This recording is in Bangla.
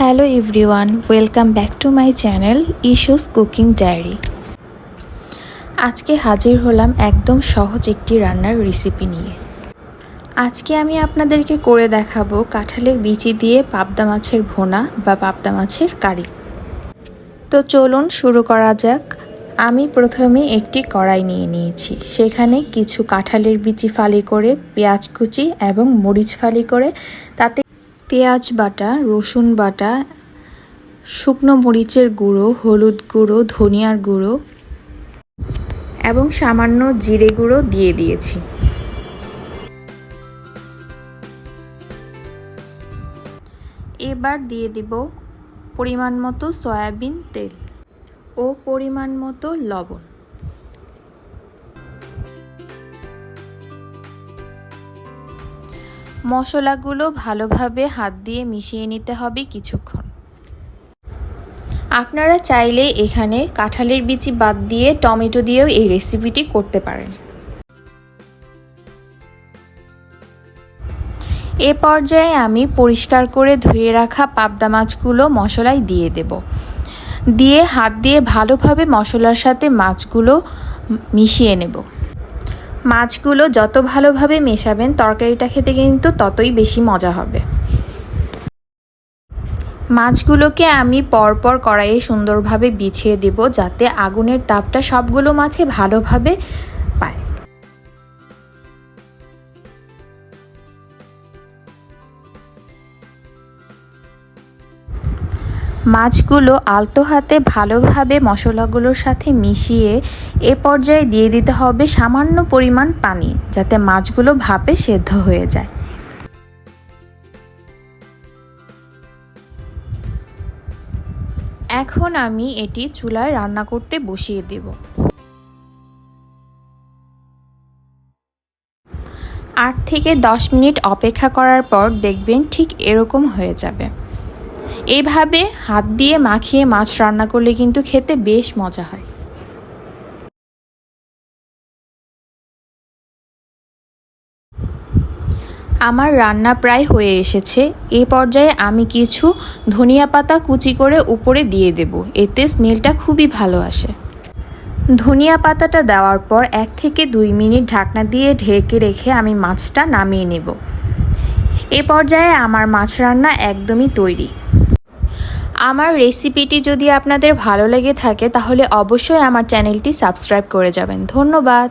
Hello everyone, welcome back to my channel Ishu's cooking diary. আজকে হাজির হলাম একদম সহজ একটি রান্নার রেসিপি নিয়ে। আজকে আমি আপনাদেরকে করে দেখাবো কাঁঠালের বিচি দিয়ে পাবদা মাছের ভুনা বা পাবদা মাছের কারি। তো চলুন শুরু করা যাক। আমি প্রথমে একটি কড়াই নিয়ে নিয়েছি, সেখানে কিছু কাঁঠালের বিচি ফালি করে, পেঁয়াজ কুচি এবং মরিচ ফালি করে, তাতে পেঁয়াজ বাটা, রসুন বাটা, শুকনো মরিচের গুঁড়ো, হলুদ গুঁড়ো, ধনিয়ার গুঁড়ো এবং সামান্য জিরে গুঁড়ো দিয়ে দিয়েছি। এবার দিয়ে দিব পরিমাণ মতো সয়াবিন তেল ও পরিমাণ মতো লবণ। মশলাগুলো ভালোভাবে হাত দিয়ে মিশিয়ে নিতে হবে কিছুক্ষণ। আপনারা চাইলে এখানে কাঁঠালের বিচি বাদ দিয়ে টমেটো দিয়েও এই রেসিপিটি করতে পারেন। এ পর্যায়ে আমি পরিষ্কার করে ধুয়ে রাখা পাবদা মাছগুলো মশলায় দিয়ে দেব। দিয়ে হাত দিয়ে ভালোভাবে মশলার সাথে মাছগুলো মিশিয়ে নেব। মাছগুলো যত ভালোভাবে মেশাবেন তরকারিটা খেতে কিন্তু ততই বেশি মজা হবে। মাছগুলোকে আমি পরপর কড়াইয়ে সুন্দরভাবে বিছিয়ে দেব, যাতে আগুনের তাপটা সবগুলো মাছে ভালোভাবে পায়। মাছগুলো আলতো হাতে ভালোভাবে মশলাগুলোর সাথে মিশিয়ে এ পর্যায়ে দিয়ে দিতে হবে সামান্য পরিমাণ পানি, যাতে মাছগুলো ভাপে সেদ্ধ হয়ে যায়। এখন আমি এটি চুলায় রান্না করতে বসিয়ে দেব। 8 থেকে 10 মিনিট অপেক্ষা করার পর দেখবেন ঠিক এরকম হয়ে যাবে। এইভাবে হাত দিয়ে মাখিয়ে মাছ রান্না করলে কিন্তু খেতে বেশ মজা হয়। আমার রান্না প্রায় হয়ে এসেছে। এই পর্যায়ে আমি কিছু ধনিয়া পাতা কুচি করে উপরে দিয়ে দেব, এতে স্মেলটা খুবই ভালো আসে। ধনিয়া পাতাটা দেওয়ার পর 1 থেকে 2 মিনিট ঢাকনা দিয়ে ঢেকে রেখে আমি মাছটা নামিয়ে নেব। এ পর্যায়ে আমার মাছ রান্না একদমই তৈরি। আমার রেসিপিটি যদি আপনাদের ভালো লেগে থাকে তাহলে অবশ্যই আমার চ্যানেলটি সাবস্ক্রাইব করে যাবেন। ধন্যবাদ।